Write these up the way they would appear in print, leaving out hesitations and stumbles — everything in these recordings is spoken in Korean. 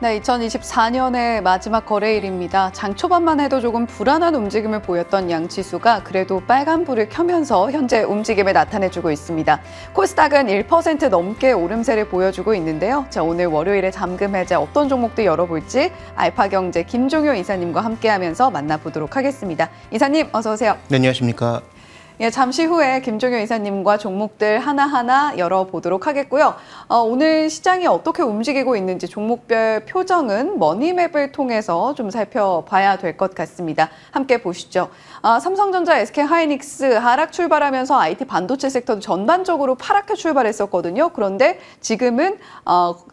네, 2024년의 마지막 거래일입니다. 장 초반만 해도 조금 불안한 움직임을 보였던 양지수가 그래도 빨간불을 켜면서 현재 움직임을 나타내주고 있습니다. 코스닥은 1% 넘게 오름세를 보여주고 있는데요. 자, 오늘 월요일에 잠금 해제 어떤 종목들 열어볼지 알파경제 김종효 이사님과 함께하면서 만나보도록 하겠습니다. 이사님, 어서 오세요. 네, 안녕하십니까. 예, 잠시 후에 김종효 이사님과 종목들 하나하나 열어보도록 하겠고요. 오늘 시장이 어떻게 움직이고 있는지 종목별 표정은 머니맵을 통해서 좀 살펴봐야 될 것 같습니다. 함께 보시죠. 삼성전자, SK하이닉스 하락 출발하면서 IT 반도체 섹터도 전반적으로 파랗게 출발했었거든요. 그런데 지금은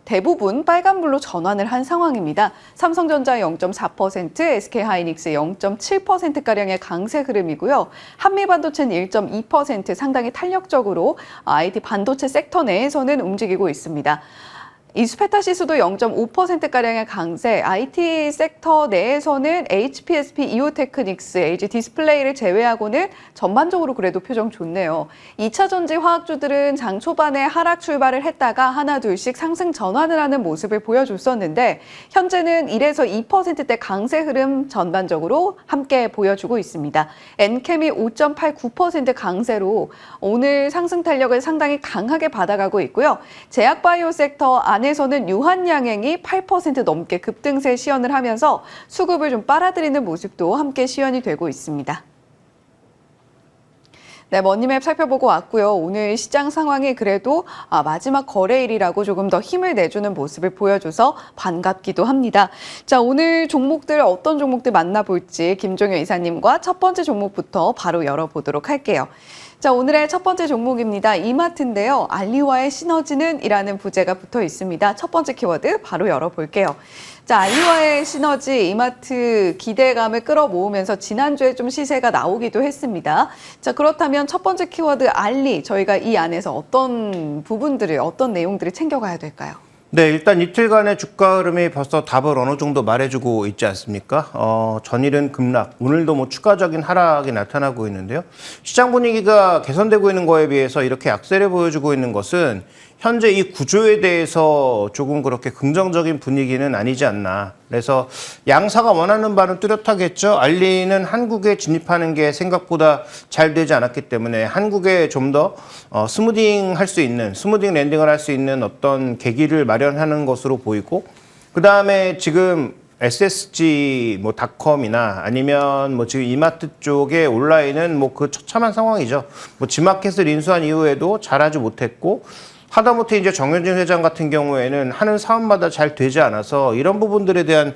대부분 빨간불로 전환을 한 상황입니다. 삼성전자 0.4%, SK하이닉스 0.7%가량의 강세 흐름이고요. 한미반도체는 1.2% 상당히 탄력적으로 IT 반도체 섹터 내에서는 움직이고 있습니다. 이수페타 지수도 0.5%가량의 강세, IT 섹터 내에서는 HPSP, 이오테크닉스, LG 디스플레이를 제외하고는 전반적으로 그래도 표정 좋네요. 2차 전지 화학주들은 장 초반에 하락 출발을 했다가 하나 둘씩 상승 전환을 하는 모습을 보여줬었는데 현재는 1에서 2%대 강세 흐름 전반적으로 함께 보여주고 있습니다. 엔캠이 5.89% 강세로 오늘 상승 탄력을 상당히 강하게 받아가고 있고요. 제약바이오 섹터 안에서는 유한양행이 8% 넘게 급등세 시연을 하면서 수급을 좀 빨아들이는 모습도 함께 시연이 되고 있습니다. 네, 머니맵 살펴보고 왔고요. 오늘 시장 상황이 그래도 마지막 거래일이라고 조금 더 힘을 내주는 모습을 보여줘서 반갑기도 합니다. 자, 오늘 종목들 어떤 종목들 만나볼지 김종효 이사님과 첫 번째 종목부터 바로 열어보도록 할게요. 자, 오늘의 첫 번째 종목입니다. 이마트인데요. 알리와의 시너지는 이라는 부제가 붙어 있습니다. 첫 번째 키워드 바로 열어볼게요. 자, 알리와의 시너지, 이마트 기대감을 끌어모으면서 지난주에 좀 시세가 나오기도 했습니다. 자, 그렇다면 첫 번째 키워드 알리, 저희가 이 안에서 어떤 부분들을, 어떤 내용들을 챙겨가야 될까요? 네, 일단 이틀간의 주가 흐름이 벌써 답을 어느 정도 말해주고 있지 않습니까? 전일은 급락, 오늘도 뭐 추가적인 하락이 나타나고 있는데요. 시장 분위기가 개선되고 있는 거에 비해서 이렇게 약세를 보여주고 있는 것은 현재 이 구조에 대해서 조금 그렇게 긍정적인 분위기는 아니지 않나. 그래서 양사가 원하는 바는 뚜렷하겠죠. 알리는 한국에 진입하는 게 생각보다 잘 되지 않았기 때문에 한국에 좀 더 스무딩 랜딩을 할 수 있는 어떤 계기를 마련하는 것으로 보이고, 그 다음에 지금 SSG 닷컴이나 아니면 지금 이마트 쪽의 온라인은 그 처참한 상황이죠. 지마켓을 인수한 이후에도 잘하지 못했고, 하다못해 이제 정현진 회장 같은 경우에는 하는 사업마다 잘 되지 않아서 이런 부분들에 대한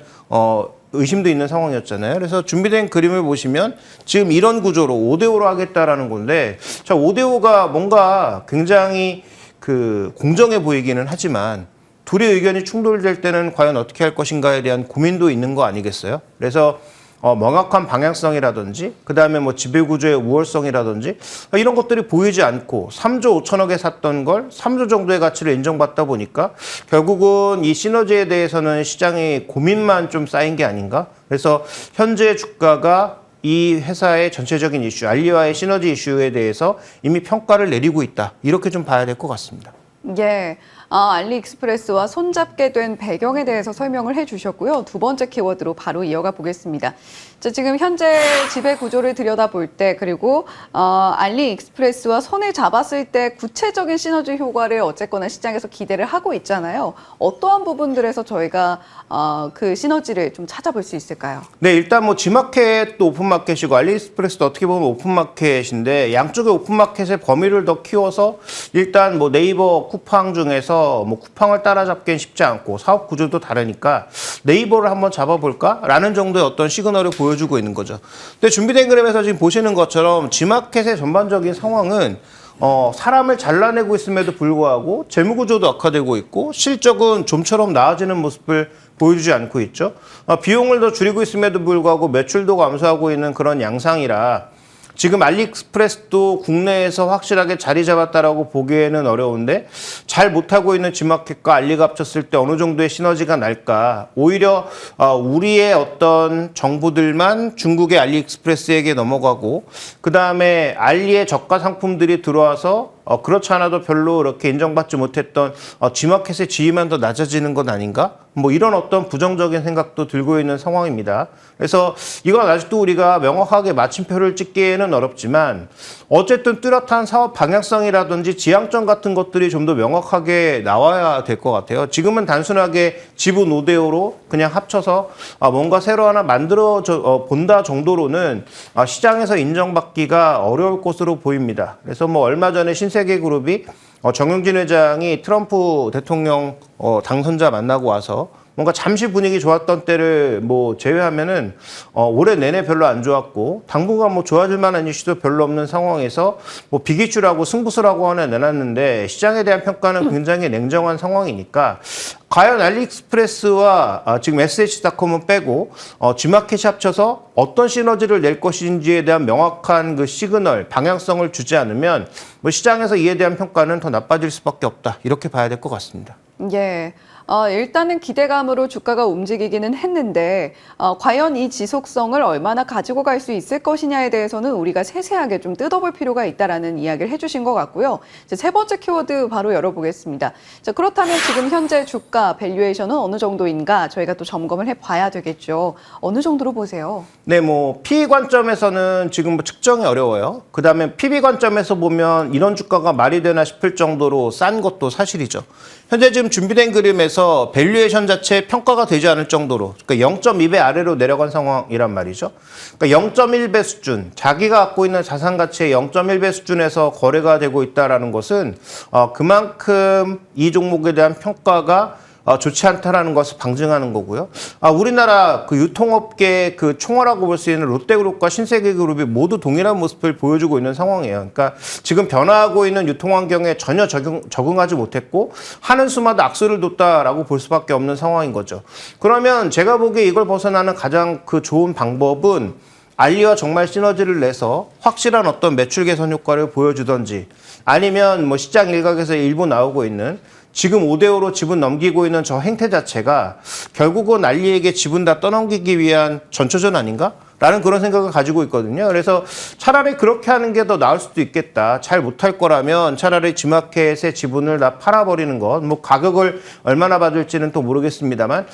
의심도 있는 상황이었잖아요. 그래서 준비된 그림을 보시면 지금 이런 구조로 5대5로 하겠다라는 건데, 자, 5대5가 뭔가 굉장히 공정해 보이기는 하지만 둘의 의견이 충돌될 때는 과연 어떻게 할 것인가에 대한 고민도 있는 거 아니겠어요? 그래서 명확한 방향성이라든지 그다음에 지배구조의 우월성이라든지 이런 것들이 보이지 않고 3조 5천억에 샀던 걸 3조 정도의 가치를 인정받다 보니까 결국은 이 시너지에 대해서는 시장의 고민만 좀 쌓인 게 아닌가? 그래서 현재 주가가 이 회사의 전체적인 이슈, 알리와의 시너지 이슈에 대해서 이미 평가를 내리고 있다. 이렇게 좀 봐야 될 것 같습니다. 예. 알리익스프레스와 손잡게 된 배경에 대해서 설명을 해주셨고요. 두 번째 키워드로 바로 이어가 보겠습니다. 자, 지금 현재 지배 구조를 들여다볼 때 그리고 알리익스프레스와 손을 잡았을 때 구체적인 시너지 효과를 어쨌거나 시장에서 기대를 하고 있잖아요. 어떠한 부분들에서 저희가 그 시너지를 좀 찾아볼 수 있을까요? 네, 일단 지마켓도 오픈마켓이고 알리익스프레스도 어떻게 보면 오픈마켓인데 양쪽의 오픈마켓의 범위를 더 키워서 일단 네이버 쿠팡 중에서 쿠팡을 따라잡기는 쉽지 않고 사업 구조도 다르니까 네이버를 한번 잡아볼까라는 정도의 어떤 시그널을 보여주고 있는 거죠. 근데 준비된 그림에서 지금 보시는 것처럼 지마켓의 전반적인 상황은 사람을 잘라내고 있음에도 불구하고 재무구조도 악화되고 있고 실적은 좀처럼 나아지는 모습을 보여주지 않고 있죠. 비용을 더 줄이고 있음에도 불구하고 매출도 감소하고 있는 그런 양상이라 지금 알리익스프레스도 국내에서 확실하게 자리 잡았다라고 보기에는 어려운데 잘 못하고 있는 지마켓과 알리가 합쳤을 때 어느 정도의 시너지가 날까? 오히려 우리의 어떤 정보들만 중국의 알리익스프레스에게 넘어가고 그다음에 알리의 저가 상품들이 들어와서 그렇지 않아도 별로 이렇게 인정받지 못했던 지마켓의 지위만 더 낮아지는 건 아닌가? 뭐 이런 어떤 부정적인 생각도 들고 있는 상황입니다. 그래서 이건 아직도 우리가 명확하게 마침표를 찍기에는 어렵지만 어쨌든 뚜렷한 사업 방향성이라든지 지향점 같은 것들이 좀 더 명확하게 나와야 될 것 같아요. 지금은 단순하게 지분 5대5로 그냥 합쳐서 뭔가 새로 하나 만들어 본다 정도로는 시장에서 인정받기가 어려울 것으로 보입니다. 그래서 뭐 얼마 전에 신세계그룹이 정영진 회장이 트럼프 대통령 당선자 만나고 와서 뭔가 잠시 분위기 좋았던 때를 뭐 제외하면은 올해 내내 별로 안 좋았고 당분간 뭐 좋아질 만한 이슈도 별로 없는 상황에서 뭐 비기추라고 승부수라고 하나 내놨는데 시장에 대한 평가는 굉장히 냉정한 상황이니까 과연 알리익스프레스와 지금 SH닷컴은 빼고 G마켓이 합쳐서 어떤 시너지를 낼 것인지에 대한 명확한 그 시그널, 방향성을 주지 않으면 뭐 시장에서 이에 대한 평가는 더 나빠질 수밖에 없다. 이렇게 봐야 될 것 같습니다. 예. 일단은 기대감으로 주가가 움직이기는 했는데 과연 이 지속성을 얼마나 가지고 갈 수 있을 것이냐에 대해서는 우리가 세세하게 좀 뜯어볼 필요가 있다라는 이야기를 해주신 것 같고요. 이제 세 번째 키워드 바로 열어보겠습니다. 자, 그렇다면 지금 현재 주가 밸류에이션은 어느 정도인가 저희가 또 점검을 해봐야 되겠죠. 어느 정도로 보세요? 네, 뭐 PE 관점에서는 지금 뭐 측정이 어려워요. 그다음에 PB 관점에서 보면 이런 주가가 말이 되나 싶을 정도로 싼 것도 사실이죠. 현재 지금 준비된 그림에서 밸류에이션 자체 평가가 되지 않을 정도로 그러니까 0.2배 아래로 내려간 상황이란 말이죠. 그러니까 0.1배 수준, 자기가 갖고 있는 자산 가치의 0.1배 수준에서 거래가 되고 있다라는 것은 그만큼 이 종목에 대한 평가가 좋지 않다라는 것을 방증하는 거고요. 우리나라 그 유통업계 그 총어라고 볼 수 있는 롯데그룹과 신세계그룹이 모두 동일한 모습을 보여주고 있는 상황이에요. 그러니까 지금 변화하고 있는 유통 환경에 전혀 적응하지 못했고 하는 수마다 악수를 뒀다라고 볼 수밖에 없는 상황인 거죠. 그러면 제가 보기에 이걸 벗어나는 가장 그 좋은 방법은 알리와 정말 시너지를 내서 확실한 어떤 매출 개선 효과를 보여주던지 아니면 뭐 시장 일각에서 일부 나오고 있는 지금 5대5로 지분 넘기고 있는 저 행태 자체가 결국은 알리에게 지분 다 떠넘기기 위한 전초전 아닌가? 라는 그런 생각을 가지고 있거든요. 그래서 차라리 그렇게 하는 게 더 나을 수도 있겠다. 잘 못할 거라면 차라리 G마켓의 지분을 다 팔아버리는 것. 뭐 가격을 얼마나 받을지는 또 모르겠습니다만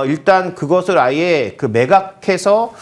일단 그것을 아예 그 매각해서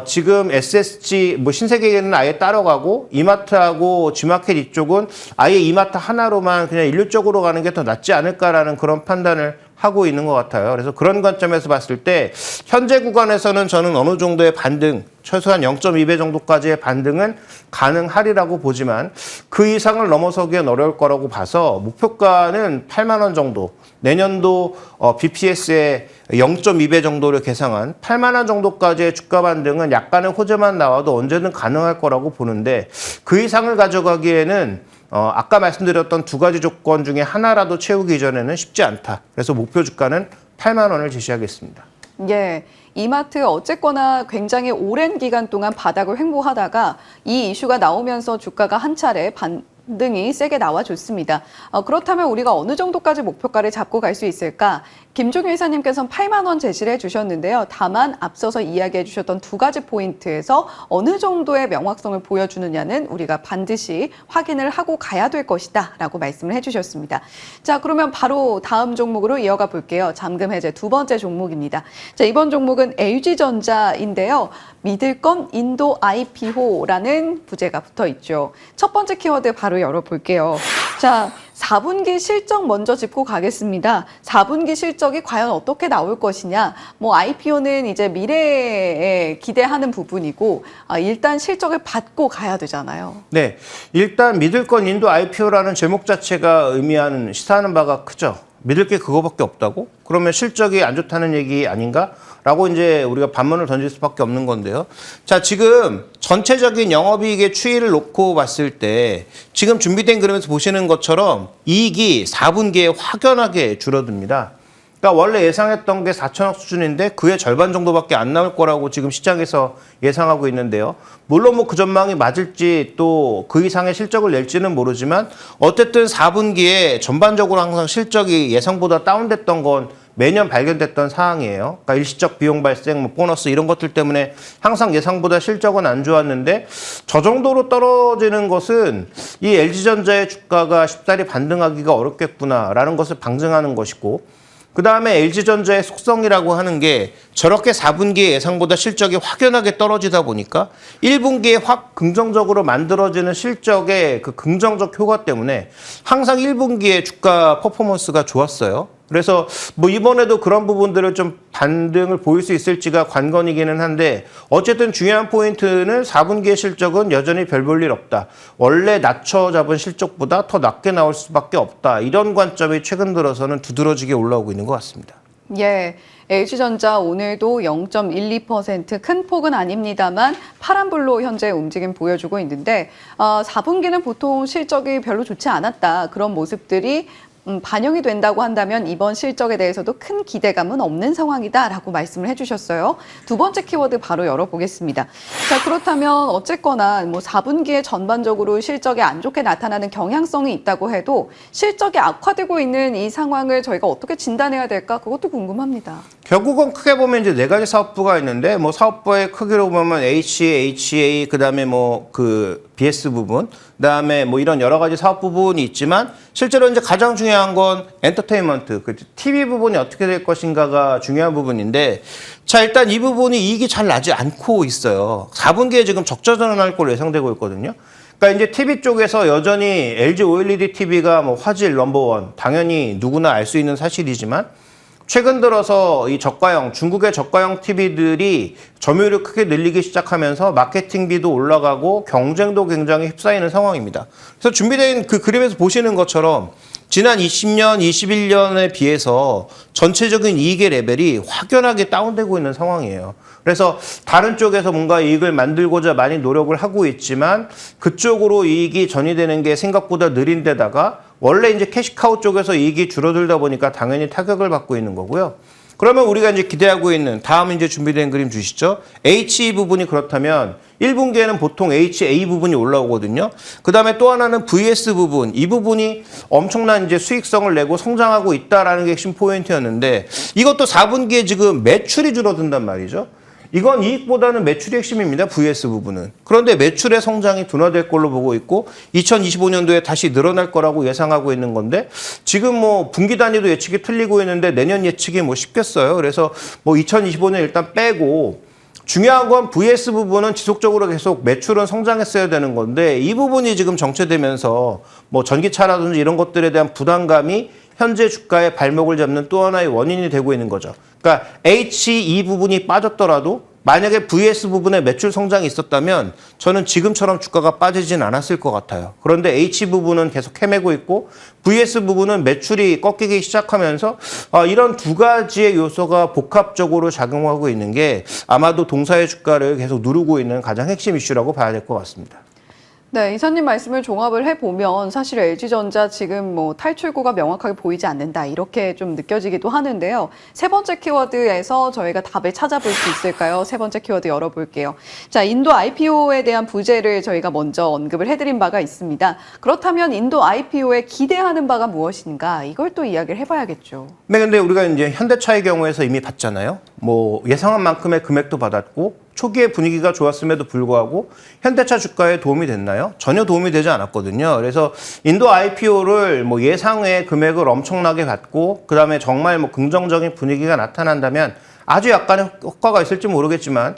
지금 SSG 뭐 신세계는 아예 따라가고 이마트하고 G마켓 이쪽은 아예 이마트 하나로만 그냥 일률적으로 가는 게 더 낫지 않을까라는 그런 판단을 하고 있는 것 같아요. 그래서 그런 관점에서 봤을 때 현재 구간에서는 저는 어느 정도의 반등, 최소한 0.2배 정도까지의 반등은 가능하리라고 보지만 그 이상을 넘어서기엔 어려울 거라고 봐서 목표가는 8만 원 정도, 내년도 BPS의 0.2배 정도를 계상한 8만 원 정도까지의 주가 반등은 약간의 호재만 나와도 언제든 가능할 거라고 보는데 그 이상을 가져가기에는 아까 말씀드렸던 두 가지 조건 중에 하나라도 채우기 전에는 쉽지 않다. 그래서 목표 주가는 8만 원을 제시하겠습니다. 예, 이마트 어쨌거나 굉장히 오랜 기간 동안 바닥을 횡보하다가 이 이슈가 나오면서 주가가 한 차례 반등이 세게 나와줬습니다. 그렇다면 우리가 어느 정도까지 목표가를 잡고 갈 수 있을까? 김종윤 이사님께서는 8만 원 제시를 해주셨는데요. 다만 앞서서 이야기해 주셨던 두 가지 포인트에서 어느 정도의 명확성을 보여주느냐는 우리가 반드시 확인을 하고 가야 될 것이다 라고 말씀을 해주셨습니다. 자, 그러면 바로 다음 종목으로 이어가 볼게요. 잠금 해제 두 번째 종목입니다. 자, 이번 종목은 LG전자인데요. 믿을 건 인도 IPO라는 부제가 붙어 있죠. 첫 번째 키워드 바로 열어볼게요. 자, 4분기 실적 먼저 짚고 가겠습니다. 4분기 실적이 과연 어떻게 나올 것이냐. 뭐 IPO는 이제 미래에 기대하는 부분이고 일단 실적을 받고 가야 되잖아요. 네, 일단 믿을 건 인도 IPO라는 제목 자체가 의미하는 시사하는 바가 크죠. 믿을 게 그거밖에 없다고? 그러면 실적이 안 좋다는 얘기 아닌가? 라고 이제 우리가 반문을 던질 수밖에 없는 건데요. 자, 지금 전체적인 영업이익의 추이를 놓고 봤을 때 지금 준비된 그림에서 보시는 것처럼 이익이 4분기에 확연하게 줄어듭니다. 그러니까 원래 예상했던 게 4천억 수준인데 그의 절반 정도밖에 안 나올 거라고 지금 시장에서 예상하고 있는데요. 물론 뭐 그 전망이 맞을지 또 그 이상의 실적을 낼지는 모르지만 어쨌든 4분기에 전반적으로 항상 실적이 예상보다 다운됐던 건 매년 발견됐던 사항이에요. 그러니까 일시적 비용 발생, 뭐 보너스 이런 것들 때문에 항상 예상보다 실적은 안 좋았는데 저 정도로 떨어지는 것은 이 LG전자의 주가가 쉽사리 반등하기가 어렵겠구나라는 것을 방증하는 것이고 그다음에 LG전자의 속성이라고 하는 게 저렇게 4분기에 예상보다 실적이 확연하게 떨어지다 보니까 1분기에 확 긍정적으로 만들어지는 실적의 그 긍정적 효과 때문에 항상 1분기에 주가 퍼포먼스가 좋았어요. 그래서 뭐 이번에도 그런 부분들을 좀 반등을 보일 수 있을지가 관건이기는 한데 어쨌든 중요한 포인트는 4분기의 실적은 여전히 별 볼 일 없다. 원래 낮춰 잡은 실적보다 더 낮게 나올 수밖에 없다. 이런 관점이 최근 들어서는 두드러지게 올라오고 있는 것 같습니다. 예. LG전자 오늘도 0.12% 큰 폭은 아닙니다만 파란불로 현재 움직임 보여주고 있는데 4분기는 보통 실적이 별로 좋지 않았다. 그런 모습들이 반영이 된다고 한다면 이번 실적에 대해서도 큰 기대감은 없는 상황이다라고 말씀을 해주셨어요. 두 번째 키워드 바로 열어보겠습니다. 자, 그렇다면 어쨌거나 뭐 4분기에 전반적으로 실적이 안 좋게 나타나는 경향성이 있다고 해도 실적이 악화되고 있는 이 상황을 저희가 어떻게 진단해야 될까? 그것도 궁금합니다. 결국은 크게 보면 이제 네 가지 사업부가 있는데 뭐 사업부의 크기로 보면 HA, 그다음에 뭐 그 BS 부분, 그다음에 뭐 이런 여러 가지 사업 부분이 있지만 실제로 이제 가장 중요한 건 엔터테인먼트, 그 TV 부분이 어떻게 될 것인가가 중요한 부분인데 자, 일단 이 부분이 이익이 잘 나지 않고 있어요. 4분기에 지금 적자 전환할 걸로 예상되고 있거든요. 그러니까 이제 TV 쪽에서 여전히 LG OLED TV가 뭐 화질 넘버원, 당연히 누구나 알 수 있는 사실이지만 최근 들어서 이 저가형, 중국의 저가형 TV들이 점유율을 크게 늘리기 시작하면서 마케팅비도 올라가고 경쟁도 굉장히 휩싸이는 상황입니다. 그래서 준비된 그 그림에서 보시는 것처럼 지난 20년, 21년에 비해서 전체적인 이익의 레벨이 확연하게 다운되고 있는 상황이에요. 그래서 다른 쪽에서 뭔가 이익을 만들고자 많이 노력을 하고 있지만 그쪽으로 이익이 전이되는 게 생각보다 느린 데다가 원래 이제 캐시카우 쪽에서 이익이 줄어들다 보니까 당연히 타격을 받고 있는 거고요. 그러면 우리가 이제 기대하고 있는 다음 이제 준비된 그림 주시죠. HE 부분이 그렇다면 1분기에는 보통 HA 부분이 올라오거든요. 그 다음에 또 하나는 VS 부분, 이 부분이 엄청난 이제 수익성을 내고 성장하고 있다라는 게 핵심 포인트였는데 이것도 4분기에 지금 매출이 줄어든단 말이죠. 이건 이익보다는 매출이 핵심입니다. VS 부분은. 그런데 매출의 성장이 둔화될 걸로 보고 있고 2025년도에 다시 늘어날 거라고 예상하고 있는 건데 지금 뭐 분기 단위도 예측이 틀리고 있는데 내년 예측이 뭐 쉽겠어요. 그래서 뭐 2025년 일단 빼고 중요한 건 VS 부분은 지속적으로 계속 매출은 성장했어야 되는 건데 이 부분이 지금 정체되면서 뭐 전기차라든지 이런 것들에 대한 부담감이 현재 주가의 발목을 잡는 또 하나의 원인이 되고 있는 거죠. 그러니까 HE 부분이 빠졌더라도 만약에 VS 부분에 매출 성장이 있었다면 저는 지금처럼 주가가 빠지진 않았을 것 같아요. 그런데 H 부분은 계속 헤매고 있고 VS 부분은 매출이 꺾이기 시작하면서 이런 두 가지의 요소가 복합적으로 작용하고 있는 게 아마도 동사의 주가를 계속 누르고 있는 가장 핵심 이슈라고 봐야 될 것 같습니다. 네, 이사님 말씀을 종합을 해보면 사실 LG전자 지금 뭐 탈출구가 명확하게 보이지 않는다 이렇게 좀 느껴지기도 하는데요. 세 번째 키워드에서 저희가 답을 찾아볼 수 있을까요? 세 번째 키워드 열어볼게요. 자, 인도 IPO에 대한 부재를 저희가 먼저 언급을 해드린 바가 있습니다. 그렇다면 인도 IPO에 기대하는 바가 무엇인가? 이걸 또 이야기를 해봐야겠죠. 네, 근데 우리가 이제 현대차의 경우에서 이미 봤잖아요. 뭐 예상한 만큼의 금액도 받았고 초기에 분위기가 좋았음에도 불구하고 현대차 주가에 도움이 됐나요? 전혀 도움이 되지 않았거든요. 그래서 인도 IPO를 뭐 예상외의 금액을 엄청나게 받고 그다음에 정말 뭐 긍정적인 분위기가 나타난다면 아주 약간의 효과가 있을지 모르겠지만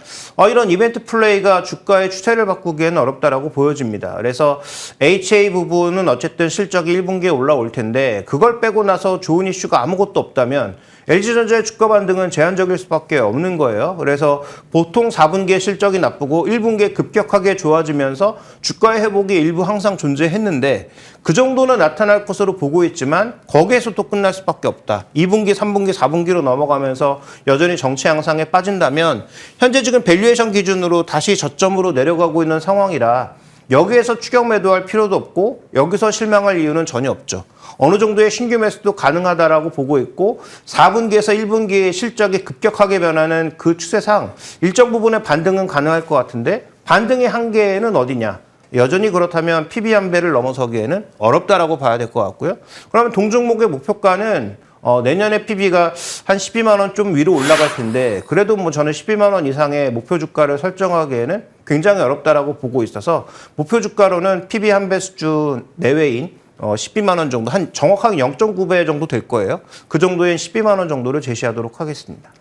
이런 이벤트 플레이가 주가의 추세를 바꾸기에는 어렵다라고 보여집니다. 그래서 HA 부분은 어쨌든 실적이 1분기에 올라올 텐데 그걸 빼고 나서 좋은 이슈가 아무것도 없다면 LG전자의 주가 반등은 제한적일 수밖에 없는 거예요. 그래서 보통 4분기에 실적이 나쁘고 1분기에 급격하게 좋아지면서 주가의 회복이 일부 항상 존재했는데 그 정도는 나타날 것으로 보고 있지만 거기에서 또 끝날 수밖에 없다. 2분기, 3분기, 4분기로 넘어가면서 여전히 정체 양상에 빠진다면 현재 지금 밸류에이션 기준으로 다시 저점으로 내려가고 있는 상황이라 여기에서 추격 매도할 필요도 없고 여기서 실망할 이유는 전혀 없죠. 어느 정도의 신규 매수도 가능하다라고 보고 있고 4분기에서 1분기의 실적이 급격하게 변하는 그 추세상 일정 부분의 반등은 가능할 것 같은데 반등의 한계는 어디냐? 여전히 그렇다면 PB 한 배를 넘어서기에는 어렵다라고 봐야 될 것 같고요. 그러면 동종목의 목표가는 내년에 PB가 한 12만 원 좀 위로 올라갈 텐데 그래도 뭐 저는 12만 원 이상의 목표 주가를 설정하기에는 굉장히 어렵다라고 보고 있어서 목표 주가로는 PB 한 배 수준 내외인 12만 원 정도, 한 정확하게 0.9배 정도 될 거예요. 그 정도의 12만 원 정도를 제시하도록 하겠습니다.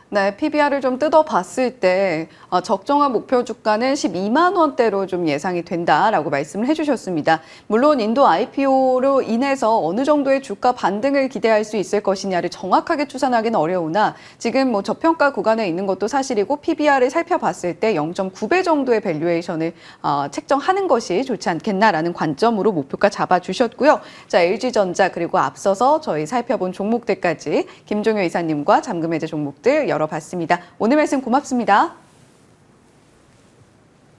네, PBR을 좀 뜯어봤을 때 적정한 목표 주가는 12만 원대로 좀 예상이 된다라고 말씀을 해주셨습니다. 물론 인도 IPO로 인해서 어느 정도의 주가 반등을 기대할 수 있을 것이냐를 정확하게 추산하기는 어려우나 지금 뭐 저평가 구간에 있는 것도 사실이고 PBR을 살펴봤을 때 0.9배 정도의 밸류에이션을 책정하는 것이 좋지 않겠나라는 관점으로 목표가 잡아주셨고요. 자, LG전자 그리고 앞서서 저희 살펴본 종목들까지 김종효 이사님과 잠금 해제 종목들 열어봤습니다. 오늘 말씀 고맙습니다.